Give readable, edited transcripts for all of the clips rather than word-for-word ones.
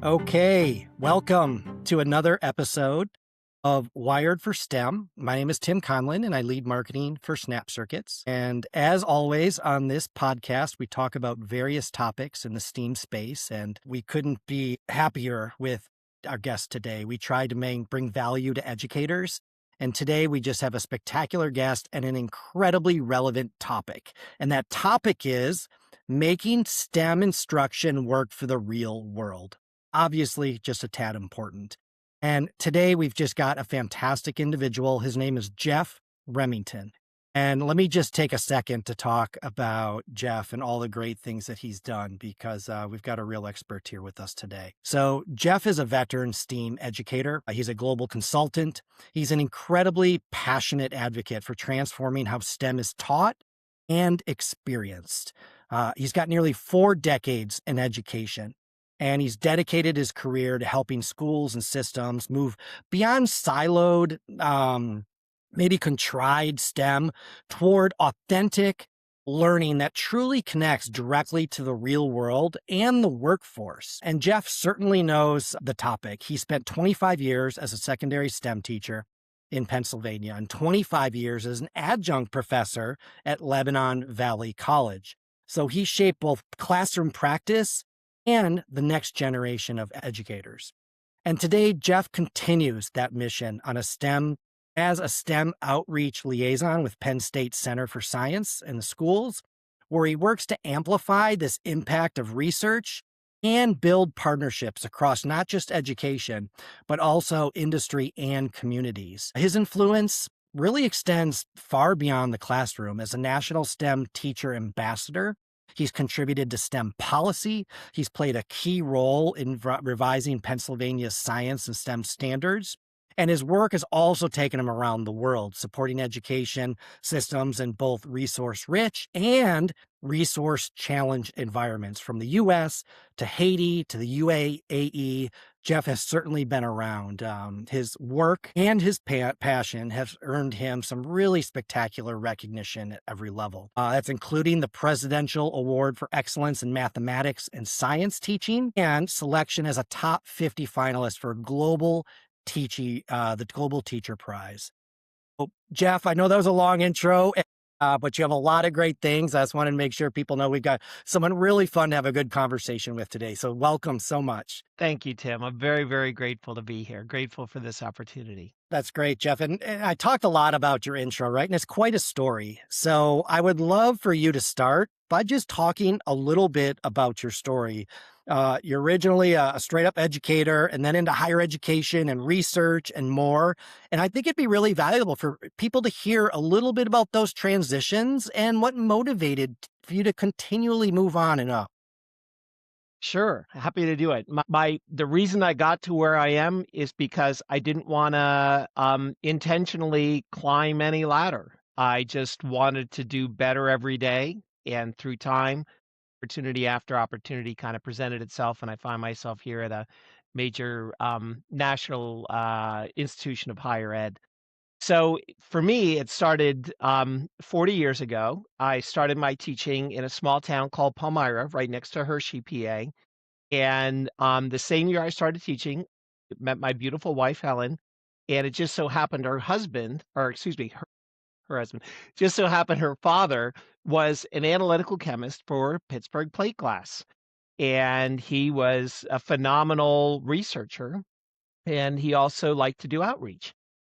Okay, welcome to another episode of Wired for STEM. My name is Tim Conlin, and I lead marketing for Snap Circuits. And as always, on this podcast, we talk about various topics in the STEAM space, and we couldn't be happier with our guest today. We tried to bring value to educators, and today we just have a spectacular guest and an incredibly relevant topic. And that topic is making STEM instruction work for the real world. Obviously, just a tad important. And today we've just got a fantastic individual. His name is Jeff Remington. And let me just take a second to talk about Jeff and all the great things that he's done, because we've got a real expert here with us today. So Jeff is a veteran STEAM educator. He's a global consultant. He's an incredibly passionate advocate for transforming how STEM is taught and experienced. He's got nearly 4 decades in education. And he's dedicated his career to helping schools and systems move beyond siloed, maybe contrived STEM toward authentic learning that truly connects directly to the real world and the workforce. And Jeff certainly knows the topic. He spent 25 years as a secondary STEM teacher in Pennsylvania and 25 years as an adjunct professor at Lebanon Valley College. So he shaped both classroom practice and the next generation of educators. And today, Jeff continues that mission as a STEM outreach liaison with Penn State Center for Science in the schools, where he works to amplify this impact of research and build partnerships across not just education, but also industry and communities. His influence really extends far beyond the classroom. As a national STEM teacher ambassador, he's contributed to STEM policy. He's played a key role in revising Pennsylvania's science and STEM standards. And his work has also taken him around the world, supporting education systems in both resource-rich and resource-challenged environments. From the U.S. to Haiti to the UAE, Jeff has certainly been around. His work and his passion have earned him some really spectacular recognition at every level. That's including the Presidential Award for Excellence in Mathematics and Science Teaching and selection as a top 50 finalist for the Global Teacher Prize. Well, Jeff, I know that was a long intro, but you have a lot of great things. I just wanted to make sure people know we've got someone really fun to have a good conversation with today. So welcome so much. Thank you, Tim. I'm very, very grateful to be here. Grateful for this opportunity. That's great, Jeff. And I talked a lot about your intro, right? And it's quite a story. So I would love for you to start by just talking a little bit about your story. You're originally a straight up educator and then into higher education and research and more. And I think it'd be really valuable for people to hear a little bit about those transitions and what motivated for you to continually move on and up. Sure, happy to do it. The reason I got to where I am is because I didn't want to intentionally climb any ladder. I just wanted to do better every day, and through time, opportunity after opportunity kind of presented itself, and I find myself here at a major national institution of higher ed. So for me, it started 40 years ago. I started my teaching in a small town called Palmyra, right next to Hershey, PA. And the same year I started teaching, met my beautiful wife, Helen. And it just so happened her husband, or excuse me, her husband, just so happened her father was an analytical chemist for Pittsburgh plate glass. And he was a phenomenal researcher. And he also liked to do outreach.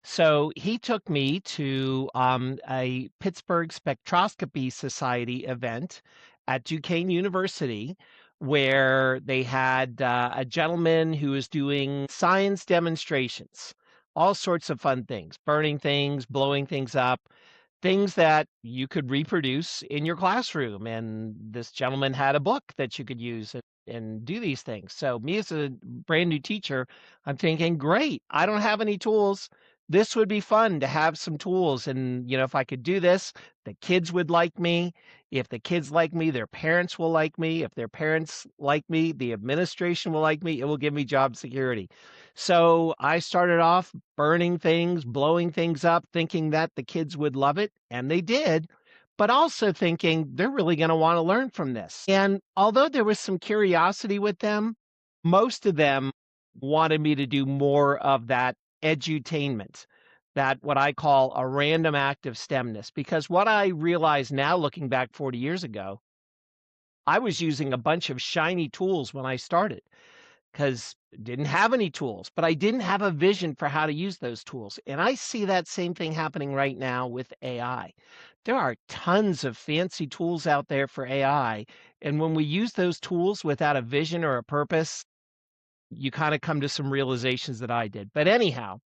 So he took me to a Pittsburgh Spectroscopy Society event at Duquesne University, where they had a gentleman who was doing science demonstrations, all sorts of fun things, burning things, blowing things up, things that you could reproduce in your classroom. And this gentleman had a book that you could use and do these things. So me as a brand new teacher, I'm thinking, great, I don't have any tools. This would be fun to have some tools. And, if I could do this, the kids would like me. If the kids like me, their parents will like me. If their parents like me, the administration will like me. It will give me job security. So I started off burning things, blowing things up, thinking that the kids would love it. And they did, but also thinking they're really going to want to learn from this. And although there was some curiosity with them, most of them wanted me to do more of that edutainment, that what I call a random act of STEMness. Because what I realize now, looking back 40 years ago, I was using a bunch of shiny tools when I started because didn't have any tools, but I didn't have a vision for how to use those tools. And I see that same thing happening right now with AI. There are tons of fancy tools out there for AI. And when we use those tools without a vision or a purpose, you kind of come to some realizations that I did. But anyhow,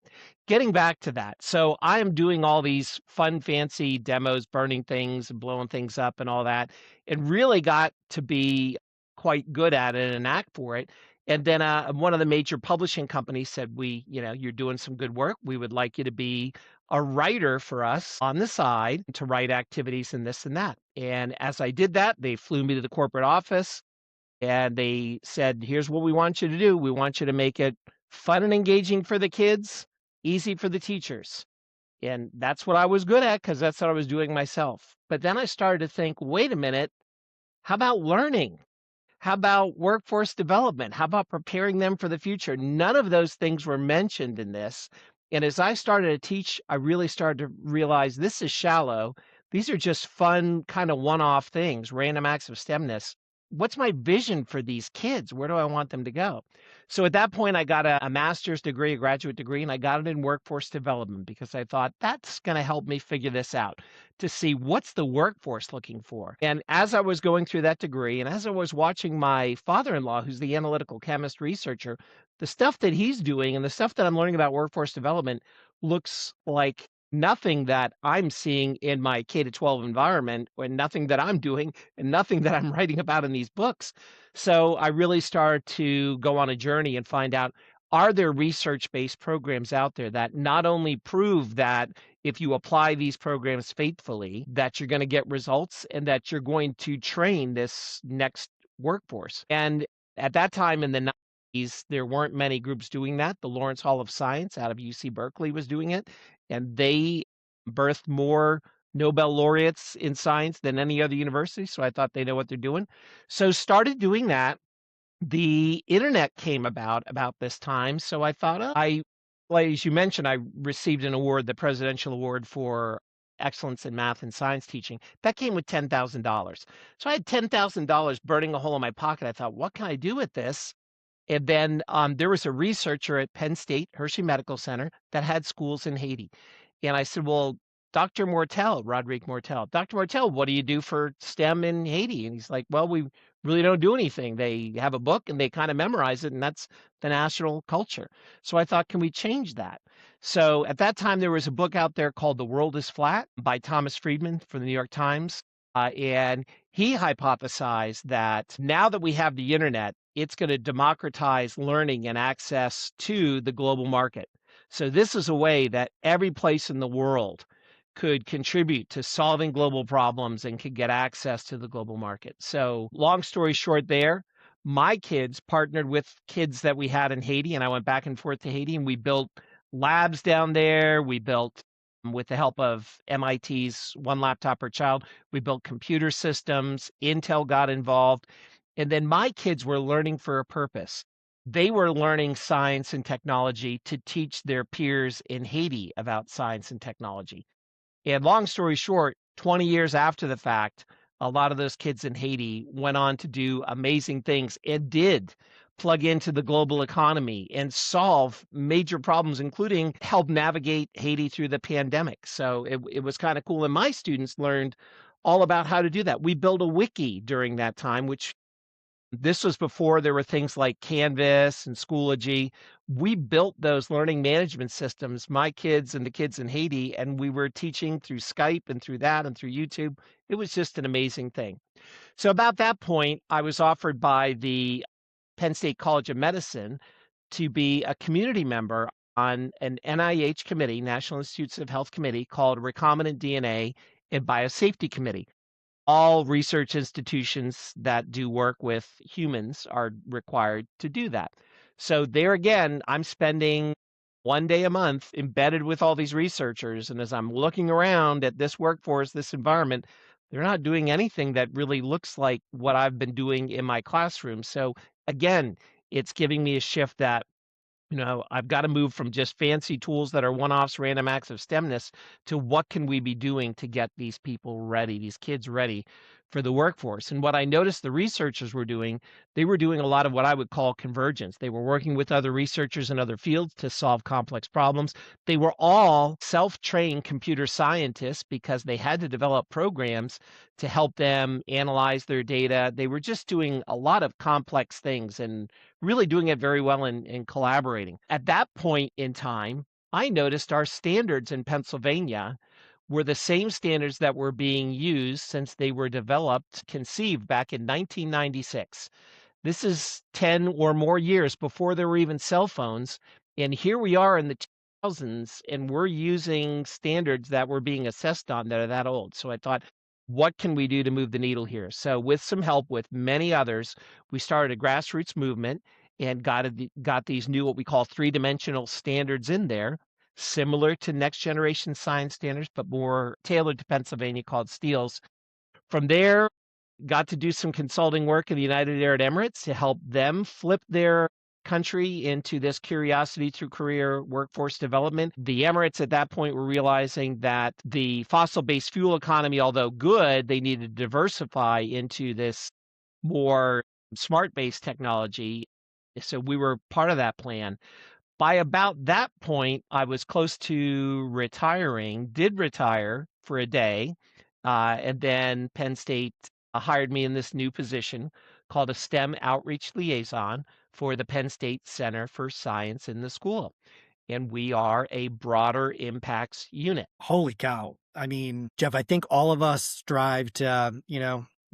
getting back to that. So I am doing all these fun, fancy demos, burning things and blowing things up and all that, and really got to be quite good at it and an act for it. And then one of the major publishing companies said, you're doing some good work. We would like you to be a writer for us on the side to write activities and this and that. And as I did that, they flew me to the corporate office and they said, here's what we want you to do. We want you to make it fun and engaging for the kids, easy for the teachers. And that's what I was good at because that's what I was doing myself. But then I started to think, wait a minute, how about learning? How about workforce development? How about preparing them for the future? None of those things were mentioned in this. And as I started to teach, I really started to realize this is shallow. These are just fun, kind of one off things, random acts of STEMness. What's my vision for these kids? Where do I want them to go? So at that point, I got a master's degree, a graduate degree, and I got it in workforce development because I thought that's going to help me figure this out to see what's the workforce looking for. And as I was going through that degree, and as I was watching my father-in-law, who's the analytical chemist researcher, the stuff that he's doing and the stuff that I'm learning about workforce development looks like nothing that I'm seeing in my K-12 environment, or nothing that I'm doing, and nothing that I'm writing about in these books. So I really started to go on a journey and find out, are there research-based programs out there that not only prove that if you apply these programs faithfully, that you're going to get results and that you're going to train this next workforce. And at that time in the 90s, there weren't many groups doing that. The Lawrence Hall of Science out of UC Berkeley was doing it, and they birthed more Nobel laureates in science than any other university. So I thought they know what they're doing. So started doing that. The internet came about this time. So I thought, well, as you mentioned, I received an award, the Presidential Award for Excellence in Math and Science Teaching. That came with $10,000. So I had $10,000 burning a hole in my pocket. I thought, what can I do with this? And then there was a researcher at Penn State, Hershey Medical Center, that had schools in Haiti. And I said, well, Dr. Mortel, Roderick Mortel, Dr. Mortel, what do you do for STEM in Haiti? And he's like, well, we really don't do anything. They have a book and they kind of memorize it, and that's the national culture. So I thought, can we change that? So at that time, there was a book out there called The World is Flat by Thomas Friedman from the New York Times. And he hypothesized that now that we have the internet, it's going to democratize learning and access to the global market. So this is a way that every place in the world could contribute to solving global problems and could get access to the global market. So long story short there, my kids partnered with kids that we had in Haiti, and I went back and forth to Haiti, and we built labs down there. We built, with the help of MIT's One Laptop Per Child, we built computer systems. Intel got involved. And then my kids were learning for a purpose. They were learning science and technology to teach their peers in Haiti about science and technology. And long story short, 20 years after the fact, a lot of those kids in Haiti went on to do amazing things and did plug into the global economy and solve major problems, including help navigate Haiti through the pandemic. So it was kind of cool. And my students learned all about how to do that. We built a wiki during that time, which this was before there were things like Canvas and Schoology. We built those learning management systems, my kids and the kids in Haiti, and we were teaching through Skype and through that and through YouTube. It was just an amazing thing. So about that point, I was offered by the Penn State College of Medicine to be a community member on an NIH committee, National Institutes of Health committee, called Recombinant DNA and Biosafety Committee. All research institutions that do work with humans are required to do that. So there again, I'm spending one day a month embedded with all these researchers. And as I'm looking around at this workforce, this environment, they're not doing anything that really looks like what I've been doing in my classroom. So again, it's giving me a shift that I've got to move from just fancy tools that are one-offs, random acts of STEMness to what can we be doing to get these people ready, these kids ready for the workforce. And what I noticed the researchers were doing, they were doing a lot of what I would call convergence. They were working with other researchers in other fields to solve complex problems. They were all self-trained computer scientists because they had to develop programs to help them analyze their data. They were just doing a lot of complex things and really doing it very well and collaborating. At that point in time, I noticed our standards in Pennsylvania were the same standards that were being used since they were developed, conceived back in 1996. This is 10 or more years before there were even cell phones. And here we are in the 2000s, and we're using standards that were being assessed on that are that old. So I thought, what can we do to move the needle here? So, with some help with many others, we started a grassroots movement and got these new, what we call three-dimensional standards in there, similar to next generation science standards, but more tailored to Pennsylvania, called STEELS. From there, got to do some consulting work in the United Arab Emirates to help them flip their country into this curiosity through career workforce development. The Emirates at that point were realizing that the fossil-based fuel economy, although good, they needed to diversify into this more smart-based technology. So we were part of that plan. By about that point, I was close to retiring, did retire for a day, and then Penn State hired me in this new position called a STEM outreach liaison for the Penn State Center for Science in the school. And we are a broader impacts unit. Holy cow. I mean, Jeff, I think all of us strive to,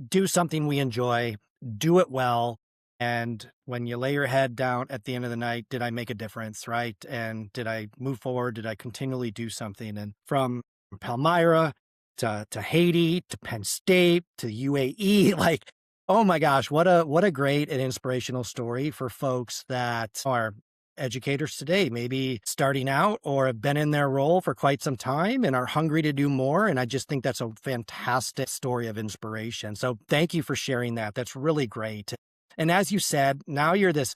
do something we enjoy, do it well. And when you lay your head down at the end of the night, did I make a difference, right? And did I move forward? Did I continually do something? And from Palmyra to Haiti to Penn State to UAE, like, oh my gosh, what a great and inspirational story for folks that are educators today, maybe starting out or have been in their role for quite some time and are hungry to do more. And I just think that's a fantastic story of inspiration. So thank you for sharing that. That's really great. And as you said, now you're this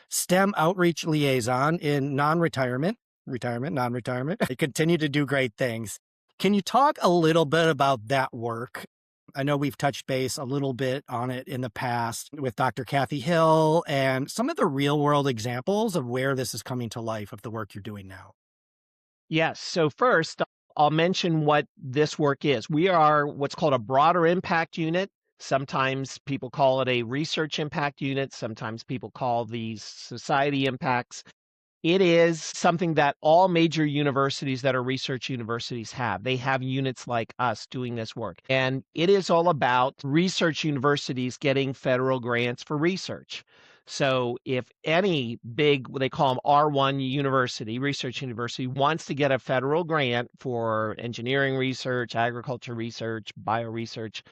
STEM outreach liaison in non-retirement. You continue to do great things. Can you talk a little bit about that work? I know we've touched base a little bit on it in the past with Dr. Kathy Hill and some of the real world examples of where this is coming to life of the work you're doing now. Yes. So first, I'll mention what this work is. We are what's called a broader impact unit. Sometimes people call it a research impact unit. Sometimes people call these society impacts. It is something that all major universities that are research universities have. They have units like us doing this work. And it is all about research universities getting federal grants for research. So if any big, what they call them R1 university, research university, wants to get a federal grant for engineering research, agriculture research, bio research,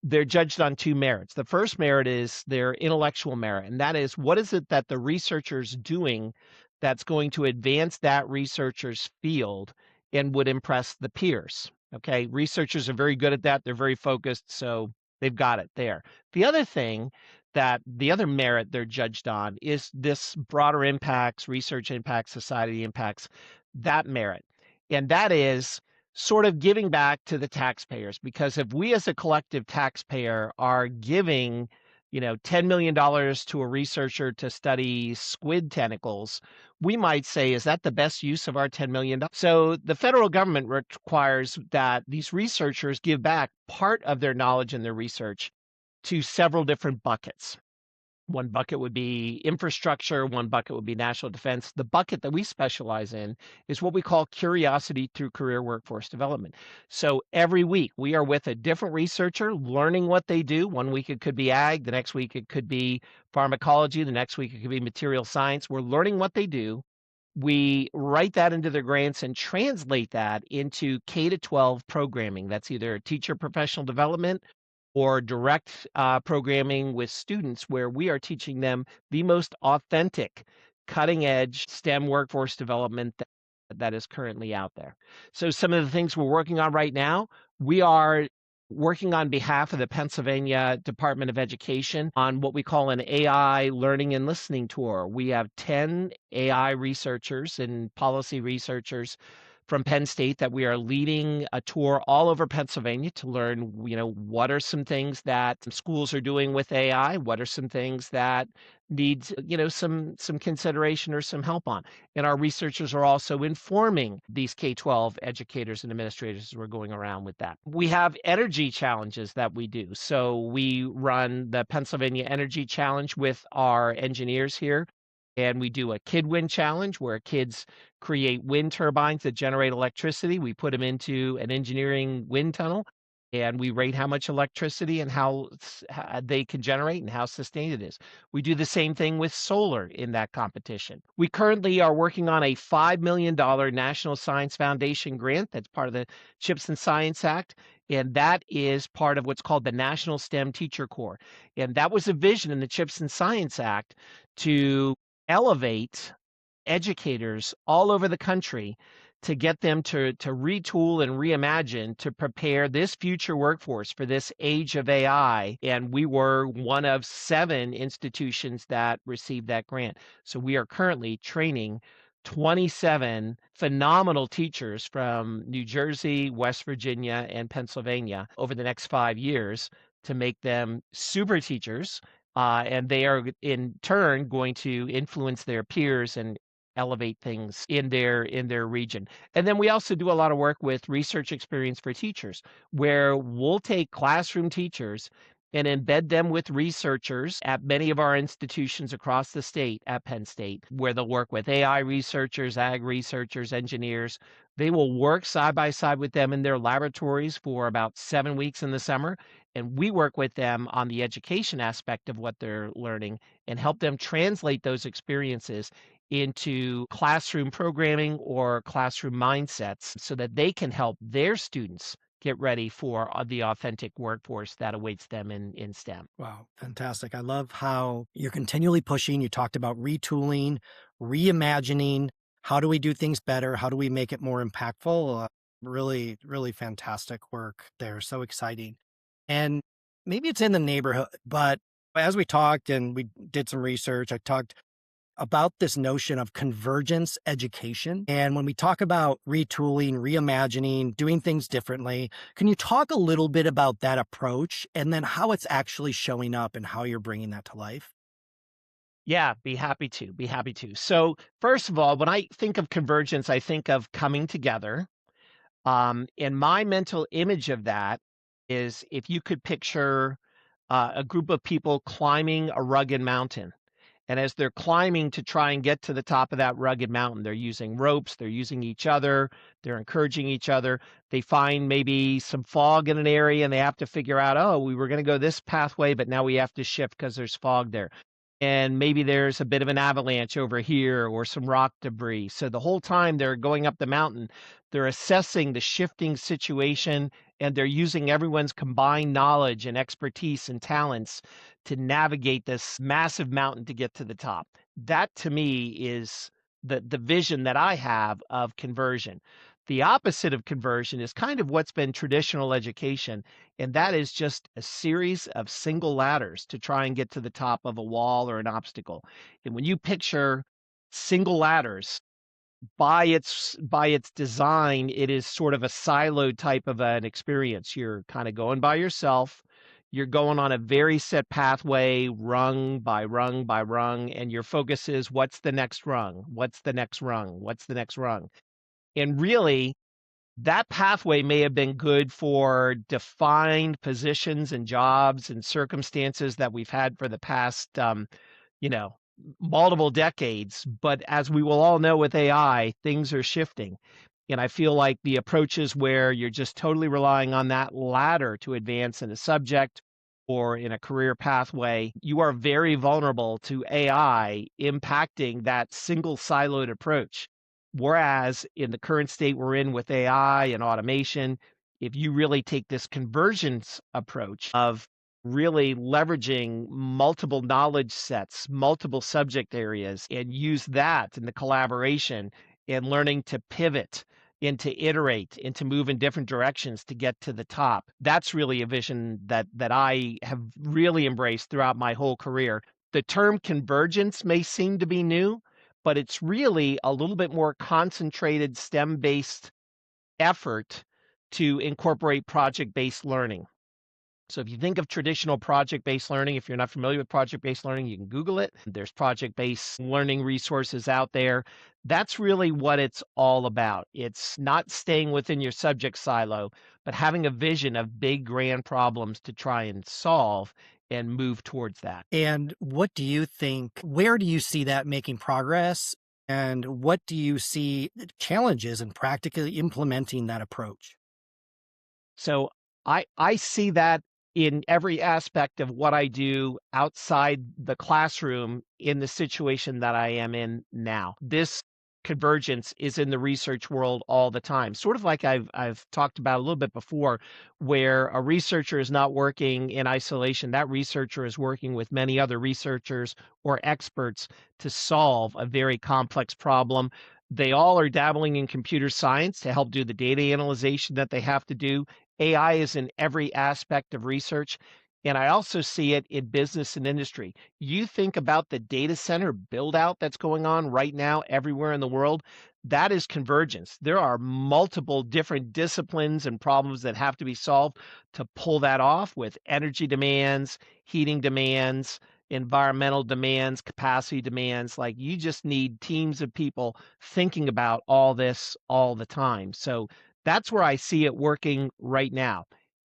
they're judged on two merits. The first merit is their intellectual merit, and that is, what is it that the researcher's doing that's going to advance that researcher's field and would impress the peers? Okay, researchers are very good at that. They're very focused, so they've got it there. The other merit they're judged on is this broader impacts, research impacts, society impacts, that merit. And that is sort of giving back to the taxpayers, because if we as a collective taxpayer are giving $10 million to a researcher to study squid tentacles, we might say, is that the best use of our $10 million? So the federal government requires that these researchers give back part of their knowledge and their research to several different buckets. One bucket would be infrastructure, one bucket would be national defense. The bucket that we specialize in is what we call curiosity through career workforce development. So every week we are with a different researcher learning what they do. One week it could be ag, the next week it could be pharmacology, the next week it could be material science. We're learning what they do. We write that into their grants and translate that into K-12 programming. That's either teacher professional development or direct programming with students, where we are teaching them the most authentic, cutting edge STEM workforce development that is currently out there. So some of the things we're working on right now, we are working on behalf of the Pennsylvania Department of Education on what we call an AI learning and listening tour. We have 10 AI researchers and policy researchers from Penn State that we are leading a tour all over Pennsylvania to learn, what are some things that schools are doing with AI? What are some things that needs, some consideration or some help on? And our researchers are also informing these K-12 educators and administrators as we're going around with that. We have energy challenges that we do. So we run the Pennsylvania Energy Challenge with our engineers here. And we do a Kid Win Challenge where kids create wind turbines that generate electricity. We put them into an engineering wind tunnel and we rate how much electricity and how they can generate and how sustained it is. We do the same thing with solar in that competition. We currently are working on a $5 million National Science Foundation grant that's part of the CHIPS and Science Act, and that is part of what's called the National STEM Teacher Corps. And that was a vision in the CHIPS and Science Act to elevate educators all over the country to get them to retool and reimagine to prepare this future workforce for this age of AI. And we were one of 7 institutions that received that grant. So we are currently training 27 phenomenal teachers from New Jersey, West Virginia, and Pennsylvania over the next 5 years to make them super teachers. And they are in turn going to influence their peers and elevate things in their region. And then we also do a lot of work with research experience for teachers, where we'll take classroom teachers and embed them with researchers at many of our institutions across the state at Penn State, where they'll work with AI researchers, ag researchers, engineers. They will work side by side with them in their laboratories for about 7 weeks in the summer. And we work with them on the education aspect of what they're learning and help them translate those experiences into classroom programming or classroom mindsets so that they can help their students get ready for the authentic workforce that awaits them in STEM. Wow, fantastic. I love how you're continually pushing. You talked about retooling, reimagining. How do we do things better? How do we make it more impactful? Really, really fantastic work there. So exciting. And maybe it's in the neighborhood, but as we talked and we did some research, I talked about this notion of convergence education. And when we talk about retooling, reimagining, doing things differently, can you talk a little bit about that approach and then how it's actually showing up and how you're bringing that to life? Yeah, be happy to. Be happy to. So, first of all, when I think of convergence, I think of coming together. And my mental image of that is if you could picture a group of people climbing a rugged mountain. And as they're climbing to try and get to the top of that rugged mountain, they're using ropes, they're using each other, they're encouraging each other. They find maybe some fog in an area and they have to figure out, oh, we were going to go this pathway, but now we have to shift because there's fog there. And maybe there's a bit of an avalanche over here or some rock debris. So the whole time they're going up the mountain, they're assessing the shifting situation and they're using everyone's combined knowledge and expertise and talents to navigate this massive mountain to get to the top. That to me is the vision that I have of conversion. The opposite of conversion is kind of what's been traditional education, and that is just a series of single ladders to try and get to the top of a wall or an obstacle. And when you picture single ladders, by its design, it is sort of a siloed type of an experience. You're kind of going by yourself. You're going on a very set pathway, rung by rung by rung, and your focus is what's the next rung? What's the next rung? What's the next rung? And really, that pathway may have been good for defined positions and jobs and circumstances that we've had for the past, you know, multiple decades. But as we will all know with AI, things are shifting. And I feel like the approaches where you're just totally relying on that ladder to advance in a subject or in a career pathway, you are very vulnerable to AI impacting that single siloed approach. Whereas in the current state we're in with AI and automation, if you really take this convergence approach of really leveraging multiple knowledge sets, multiple subject areas, and use that in the collaboration and learning to pivot and to iterate and to move in different directions to get to the top. That's really a vision that I have really embraced throughout my whole career. The term convergence may seem to be new, but it's really a little bit more concentrated STEM-based effort to incorporate project-based learning. So if you think of traditional project-based learning, if you're not familiar with project-based learning, you can Google it. There's project-based learning resources out there. That's really what it's all about. It's not staying within your subject silo, but having a vision of big, grand problems to try and solve and move towards that. And what do you think, where do you see that making progress? And what do you see challenges in practically implementing that approach? So I see that in every aspect of what I do outside the classroom in the situation that I am in now. This convergence is in the research world all the time. Sort of like I've talked about a little bit before, where a researcher is not working in isolation. That researcher is working with many other researchers or experts to solve a very complex problem. They all are dabbling in computer science to help do the data analyzation that they have to do. AI is in every aspect of research. And I also see it in business and industry. You think about the data center build out that's going on right now everywhere in the world. That is convergence. There are multiple different disciplines and problems that have to be solved to pull that off with energy demands, heating demands, environmental demands, capacity demands. Like you just need teams of people thinking about all this all the time. So that's where I see it working right now.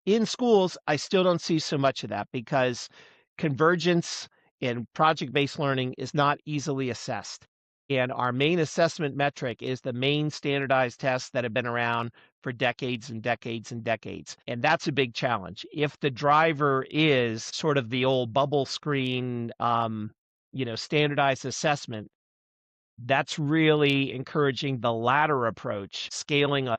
In schools, I still don't see so much of that because convergence in project-based learning is not easily assessed. And our main assessment metric is the main standardized tests that have been around for decades and decades and decades. And that's a big challenge. If the driver is sort of the old bubble screen, standardized assessment, that's really encouraging the ladder approach, scaling a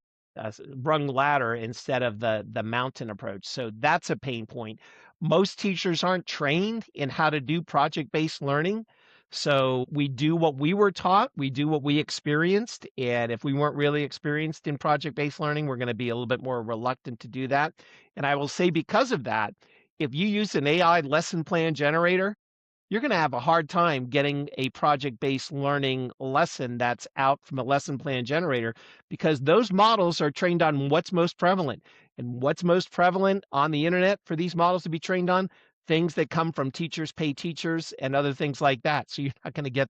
rung ladder instead of the mountain approach. So that's a pain point. Most teachers aren't trained in how to do project-based learning. So we do what we were taught, we do what we experienced. And if we weren't really experienced in project-based learning, we're going to be a little bit more reluctant to do that. And I will say because of that, if you use an AI lesson plan generator, you're going to have a hard time getting a project-based learning lesson that's out from a lesson plan generator because those models are trained on what's most prevalent. And what's most prevalent on the internet for these models to be trained on? Things that come from teachers pay teachers and other things like that. So you're not going to get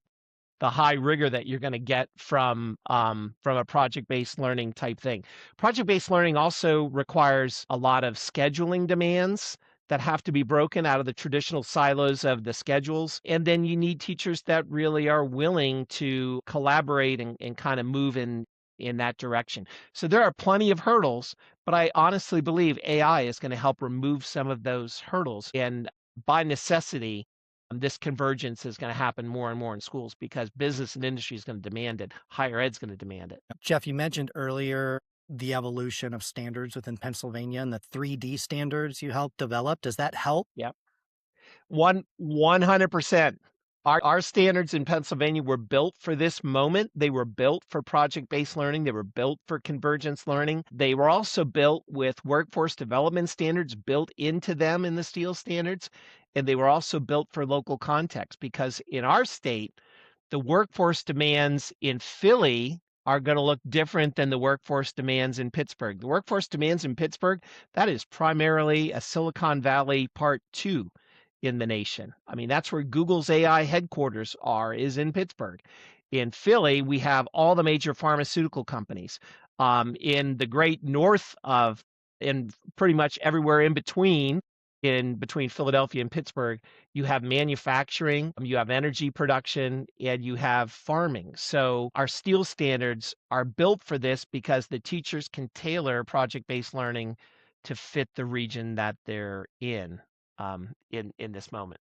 the high rigor that you're going to get from a project-based learning type thing. Project-based learning also requires a lot of scheduling demands that have to be broken out of the traditional silos of the schedules. And then you need teachers that really are willing to collaborate and kind of move in that direction. So there are plenty of hurdles, but I honestly believe AI is going to help remove some of those hurdles. And by necessity, this convergence is going to happen more and more in schools because business and industry is going to demand it. Higher ed's going to demand it. Jeff, you mentioned earlier the evolution of standards within Pennsylvania and the 3D standards you helped develop. Does that help? Yep. 100%. Our standards in Pennsylvania were built for this moment. They were built for project-based learning. They were built for convergence learning. They were also built with workforce development standards built into them in the STEEL standards. And they were also built for local context because in our state, the workforce demands in Philly are going to look different than the workforce demands in Pittsburgh. The workforce demands in Pittsburgh, that is primarily a Silicon Valley part two in the nation. I mean, that's where Google's AI headquarters is in Pittsburgh. In Philly, we have all the major pharmaceutical companies. In the great north of, and pretty much everywhere in between Philadelphia and Pittsburgh, you have manufacturing, you have energy production, and you have farming. So our STEEL standards are built for this because the teachers can tailor project-based learning to fit the region that they're in this moment.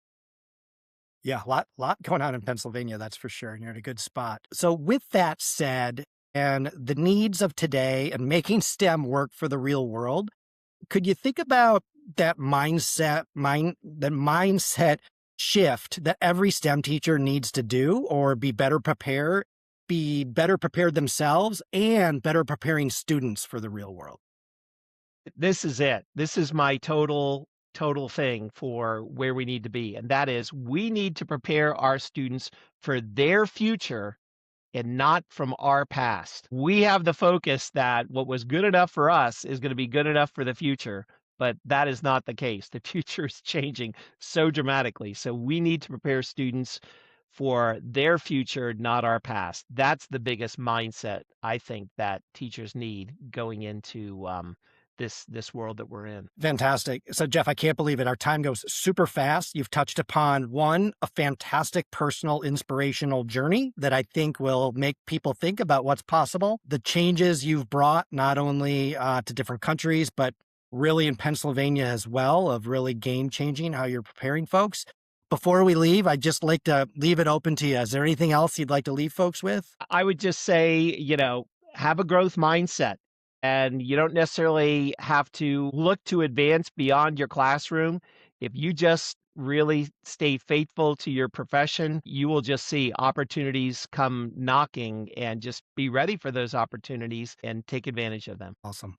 Yeah, lot going on in Pennsylvania, that's for sure. And you're in a good spot. So with that said, and the needs of today and making STEM work for the real world, could you think about that mindset shift that every STEM teacher needs to do or be better prepared be better prepared themselves and better preparing students for the real world? This is it. This is my total thing for where we need to be, and that is we need to prepare our students for their future and not from our past. We have the focus that what was good enough for us is going to be good enough for the future, but that is not the case. The future is changing so dramatically. So we need to prepare students for their future, not our past. That's the biggest mindset I think that teachers need going into this world that we're in. Fantastic. So, Jeff, I can't believe it. Our time goes super fast. You've touched upon one, a fantastic personal inspirational journey that I think will make people think about what's possible. The changes you've brought not only to different countries, but really in Pennsylvania as well, of really game changing how you're preparing folks. Before we leave, I'd just like to leave it open to you. Is there anything else you'd like to leave folks with? I would just say, have a growth mindset. And you don't necessarily have to look to advance beyond your classroom. If you just really stay faithful to your profession, you will just see opportunities come knocking and just be ready for those opportunities and take advantage of them. Awesome.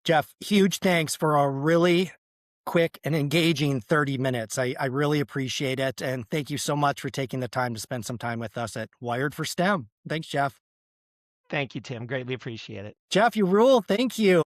Jeff, huge thanks for a really quick and engaging 30 minutes. I really appreciate it. And thank you so much for taking the time to spend some time with us at Wired for STEM. Thanks, Jeff. Thank you, Tim. Greatly appreciate it. Jeff, you rule. Thank you.